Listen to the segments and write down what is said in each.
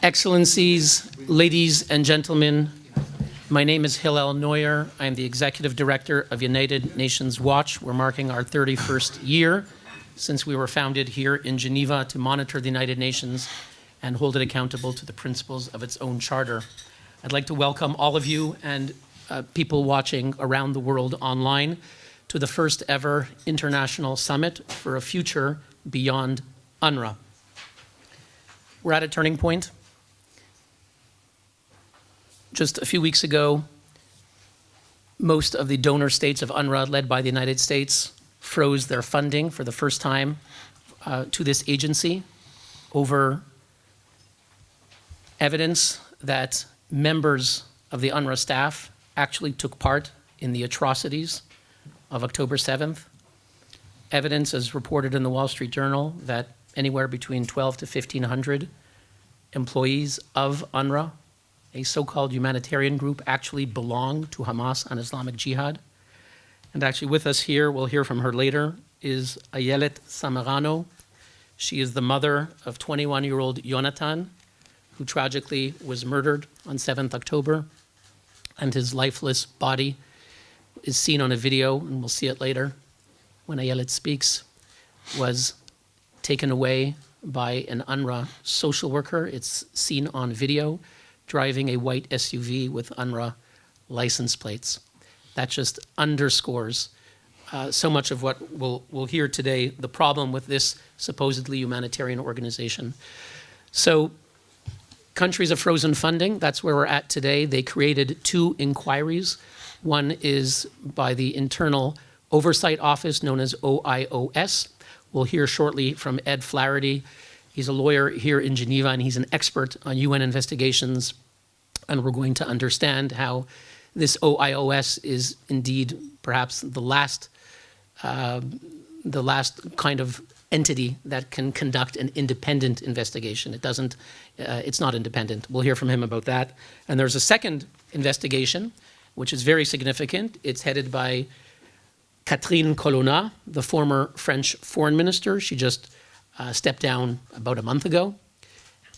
Excellencies, ladies and gentlemen, my name is Hillel Neuer. I am the Executive Director of United Nations Watch. We're marking our 31st year since we were founded here in Geneva to monitor the United Nations and hold it accountable to the principles of its own charter. I'd like to welcome all of you and people watching around the world online to the first ever International Summit for a Future Beyond UNRWA. We're at a turning point. Just a few weeks ago, most of the donor states of UNRWA, led by the United States, froze their funding for the first time to this agency over evidence that members of the UNRWA staff actually took part in the atrocities of October 7th. Evidence, as reported in the Wall Street Journal, that anywhere between 1,200 to 1,500 employees of UNRWA, a so-called humanitarian group, actually belong to Hamas and Islamic Jihad. And actually with us here, we'll hear from her later, is Ayelet Samarano. She is the mother of 21-year-old Jonathan, who tragically was murdered on 7th October, and his lifeless body is seen on a video, and we'll see it later when Ayelet speaks, was taken away by an UNRWA social worker. It's seen on video, driving a white SUV with UNRWA license plates. That just underscores so much of what we'll hear today, the problem with this supposedly humanitarian organization. So countries have frozen funding. That's where we're at today. They created two inquiries. One is by the Internal Oversight Office, known as OIOS. We'll hear shortly from Ed Flaherty. He's a lawyer here in Geneva, and he's an expert on UN investigations. And we're going to understand how this OIOS is indeed perhaps the last kind of entity that can conduct an independent investigation. It's not independent. We'll hear from him about that. And there's a second investigation, which is very significant. It's headed by Catherine Colonna, the former French foreign minister. She just stepped down about a month ago.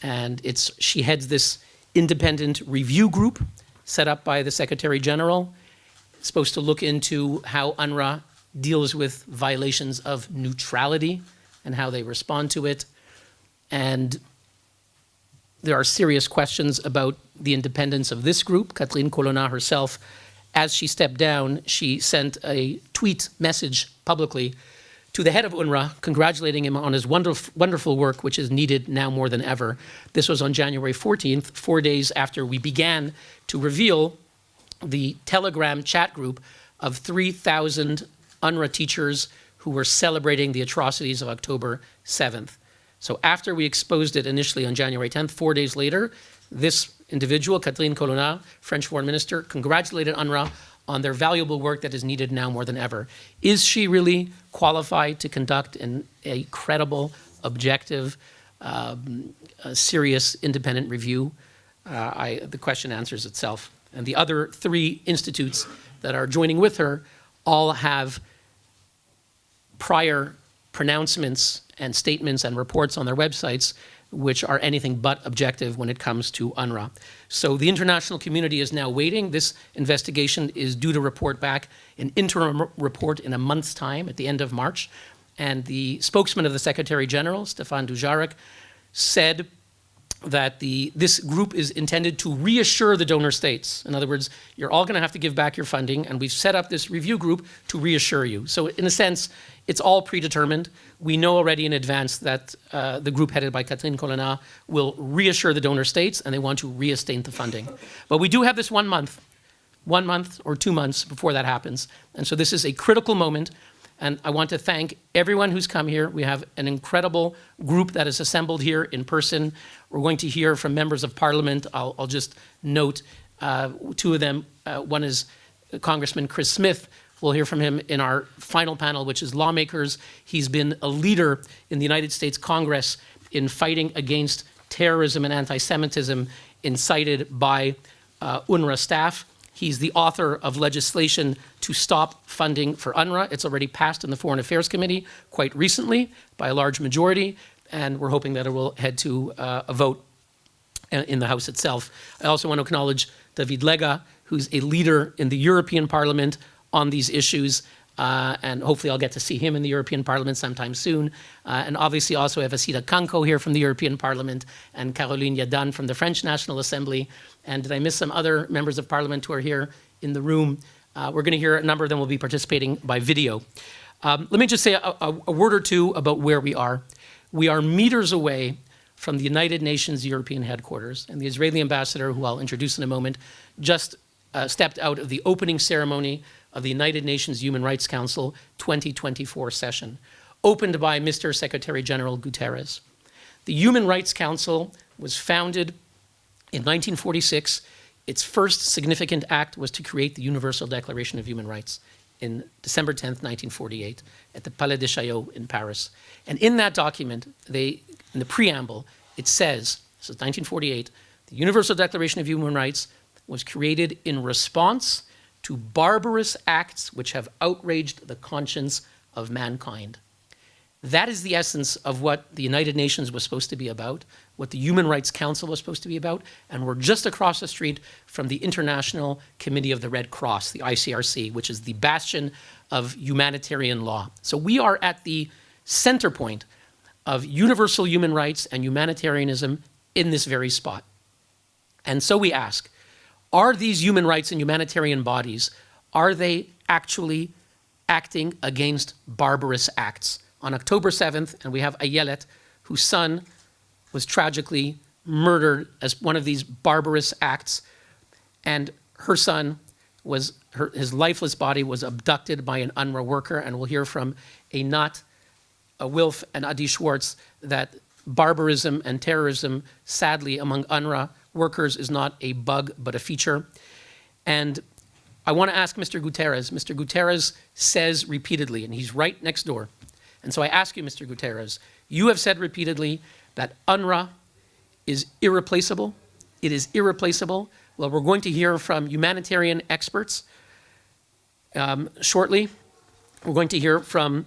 And she heads this independent review group set up by the Secretary General. It's supposed to look into how UNRWA deals with violations of neutrality and how they respond to it. And there are serious questions about the independence of this group. Catherine Colonna herself, as she stepped down, she sent a tweet message publicly to the head of UNRWA, congratulating him on his wonderful work, which is needed now more than ever. This was on January 14th, 4 days after we began to reveal the Telegram chat group of 3,000 UNRWA teachers who were celebrating the atrocities of October 7th. So after we exposed it initially on January 10th, 4 days later, this individual, Catherine Colonna, French foreign minister, congratulated UNRWA on their valuable work that is needed now more than ever. Is she really qualified to conduct a credible, objective, serious, independent review? The question answers itself. And the other three institutes that are joining with her all have prior pronouncements and statements and reports on their websites which are anything but objective when it comes to UNRWA. So the international community is now waiting. This investigation is due to report back an interim report in a month's time at the end of March. And the spokesman of the Secretary General, Stéphane Dujarric, said that this group is intended to reassure the donor states. In other words, you're all going to have to give back your funding, and we've set up this review group to reassure you. So in a sense, it's all predetermined. We know already in advance that the group headed by Catherine Colonna will reassure the donor states, and they want to reinstate the funding. But we do have this 1 month or 2 months before that happens. And so this is a critical moment. And I want to thank everyone who's come here. We have an incredible group that is assembled here in person. We're going to hear from members of parliament. I'll just note two of them. One is Congressman Chris Smith. We'll hear from him in our final panel, which is Lawmakers. He's been a leader in the United States Congress in fighting against terrorism and anti-Semitism incited by UNRWA staff. He's the author of legislation to stop funding for UNRWA. It's already passed in the Foreign Affairs Committee quite recently by a large majority, and we're hoping that it will head to a vote in the House itself. I also want to acknowledge David Lega, who's a leader in the European Parliament on these issues, and hopefully I'll get to see him in the European Parliament sometime soon. And obviously also have Asida Kanko here from the European Parliament and Caroline Yadan from the French National Assembly. And did I miss some other members of Parliament who are here in the room? We're going to hear a number of them will be participating by video. Let me just say a word or two about where we are. We are meters away from the United Nations European headquarters, and the Israeli ambassador, who I'll introduce in a moment, just stepped out of the opening ceremony of the United Nations Human Rights Council 2024 session, opened by Mr. Secretary General Guterres. The Human Rights Council was founded in 1946. Its first significant act was to create the Universal Declaration of Human Rights in December 10th, 1948, at the Palais de Chaillot in Paris. And in that document, in the preamble, it says, this is 1948, the Universal Declaration of Human Rights was created in response to barbarous acts which have outraged the conscience of mankind. That is the essence of what the United Nations was supposed to be about, what the Human Rights Council was supposed to be about, and we're just across the street from the International Committee of the Red Cross, the ICRC, which is the bastion of humanitarian law. So we are at the center point of universal human rights and humanitarianism in this very spot. And so we ask, are these human rights and humanitarian bodies, are they actually acting against barbarous acts? On October 7th, and we have Ayelet, whose son was tragically murdered as one of these barbarous acts, and her son his lifeless body was abducted by an UNRWA worker, and we'll hear from Einat, Wilf, and Adi Schwartz that barbarism and terrorism, sadly, among UNRWA workers is not a bug, but a feature. And I want to ask Mr. Guterres. Mr. Guterres says repeatedly, and he's right next door, and so I ask you, Mr. Guterres, you have said repeatedly that UNRWA is irreplaceable. It is irreplaceable. Well, we're going to hear from humanitarian experts shortly. We're going to hear from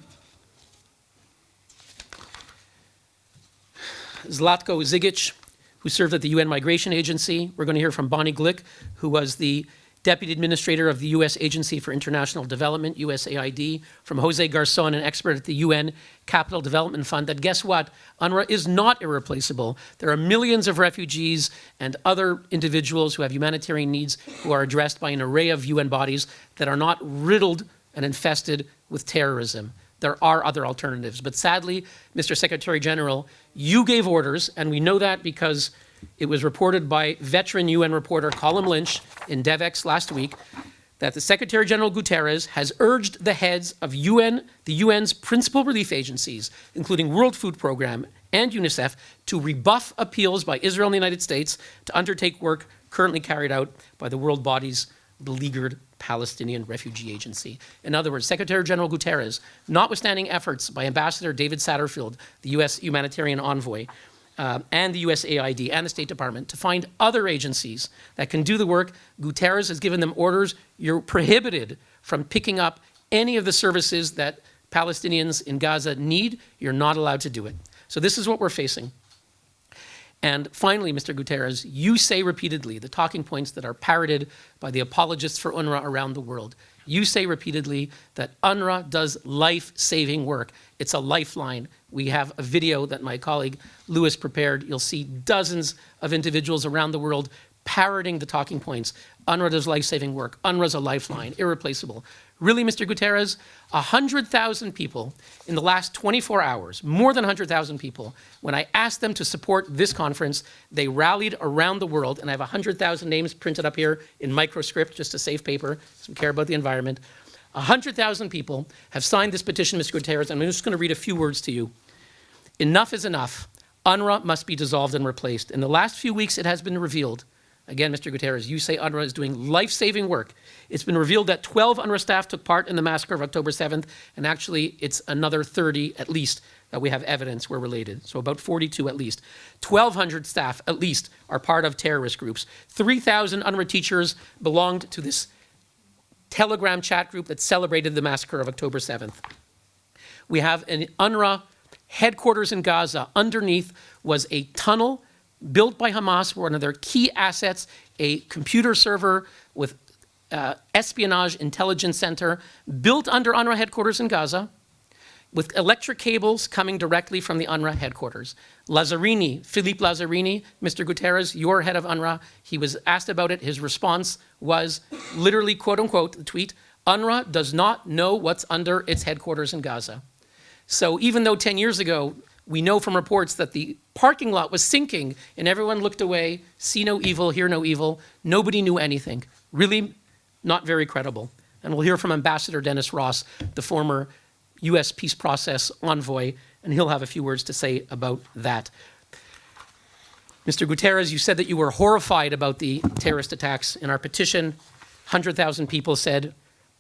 Zlatko Zigic, who served at the UN Migration Agency. We're going to hear from Bonnie Glick, who was the Deputy Administrator of the U.S. Agency for International Development, USAID, from Jose Garzón, an expert at the UN Capital Development Fund, that guess what? UNRWA is not irreplaceable. There are millions of refugees and other individuals who have humanitarian needs who are addressed by an array of UN bodies that are not riddled and infested with terrorism. There are other alternatives. But sadly, Mr. Secretary General, you gave orders, and we know that because it was reported by veteran UN reporter Colin Lynch in DevEx last week that the Secretary General Guterres has urged the heads of the UN's principal relief agencies, including World Food Programme and UNICEF, to rebuff appeals by Israel and the United States to undertake work currently carried out by the world body's beleaguered Palestinian Refugee Agency. In other words, Secretary General Guterres, notwithstanding efforts by Ambassador David Satterfield, the US humanitarian envoy, and the USAID and the State Department to find other agencies that can do the work. Guterres has given them orders. You're prohibited from picking up any of the services that Palestinians in Gaza need. You're not allowed to do it. So this is what we're facing. And finally, Mr. Guterres, you say repeatedly the talking points that are parroted by the apologists for UNRWA around the world. You say repeatedly that UNRWA does life-saving work. It's a lifeline. We have a video that my colleague Lewis prepared. You'll see dozens of individuals around the world parroting the talking points. UNRWA does life-saving work. UNRWA's a lifeline, irreplaceable. Really, Mr. Guterres, 100,000 people in the last 24 hours, more than 100,000 people, when I asked them to support this conference, they rallied around the world, and I have 100,000 names printed up here in microscript just to save paper, because we care about the environment. 100,000 people have signed this petition, Mr. Guterres, and I'm just going to read a few words to you. Enough is enough. UNRWA must be dissolved and replaced. In the last few weeks, it has been revealed. Again, Mr. Guterres, you say UNRWA is doing life-saving work. It's been revealed that 12 UNRWA staff took part in the massacre of October 7th, and actually it's another 30 at least that we have evidence were related, so about 42 at least. 1,200 staff at least are part of terrorist groups. 3,000 UNRWA teachers belonged to this Telegram chat group that celebrated the massacre of October 7th. We have an UNRWA headquarters in Gaza. Underneath was a tunnel built by Hamas, one of their key assets, a computer server with espionage intelligence center built under UNRWA headquarters in Gaza, with electric cables coming directly from the UNRWA headquarters. Lazzarini, Philippe Lazzarini, Mr. Guterres, your head of UNRWA, he was asked about it. His response was literally, quote unquote, the tweet, UNRWA does not know what's under its headquarters in Gaza. So even though 10 years ago, we know from reports that the parking lot was sinking and everyone looked away, see no evil, hear no evil, nobody knew anything. Really not very credible. And we'll hear from Ambassador Dennis Ross, the former US peace process envoy, and he'll have a few words to say about that. Mr. Guterres, you said that you were horrified about the terrorist attacks. In our petition, 100,000 people said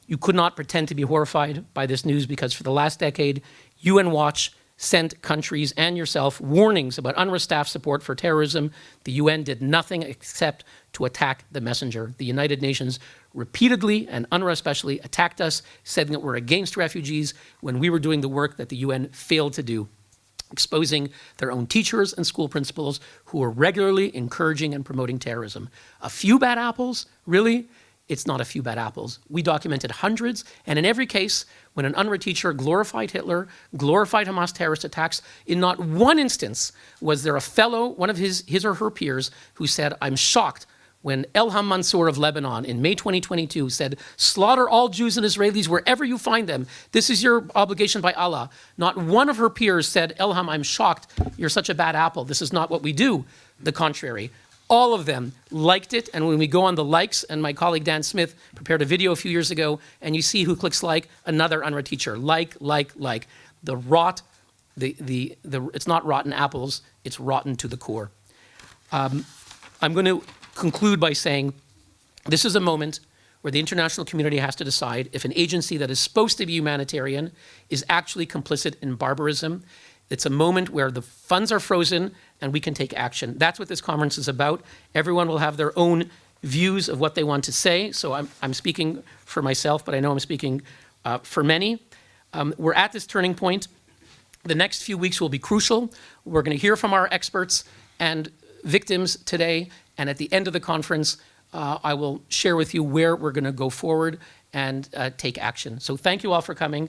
you could not pretend to be horrified by this news because for the last decade, UN Watch sent countries and yourself warnings about UNRWA staff support for terrorism. The UN did nothing except to attack the messenger. The United Nations repeatedly, and UNRWA especially, attacked us, saying that we're against refugees when we were doing the work that the UN failed to do, exposing their own teachers and school principals who are regularly encouraging and promoting terrorism. A few bad apples? Really? It's not a few bad apples. We documented hundreds, and in every case, when an UNRWA teacher glorified Hitler, glorified Hamas terrorist attacks, in not one instance was there a fellow, one of his or her peers, who said, I'm shocked when Elham Mansour of Lebanon in May 2022 said, slaughter all Jews and Israelis wherever you find them. This is your obligation by Allah. Not one of her peers said, Elham, I'm shocked. You're such a bad apple. This is not what we do. The contrary. All of them liked it, and when we go on the likes, and my colleague Dan Smith prepared a video a few years ago, and you see who clicks like, another UNRWA teacher, like. The rot, it's not rotten apples, it's rotten to the core. I'm going to conclude by saying this is a moment where the international community has to decide if an agency that is supposed to be humanitarian is actually complicit in barbarism. It's a moment where the funds are frozen and we can take action. That's what this conference is about. Everyone will have their own views of what they want to say. So I'm speaking for myself, but I know I'm speaking for many. We're at this turning point. The next few weeks will be crucial. We're going to hear from our experts and victims today. And at the end of the conference, I will share with you where we're going to go forward and take action. So thank you all for coming.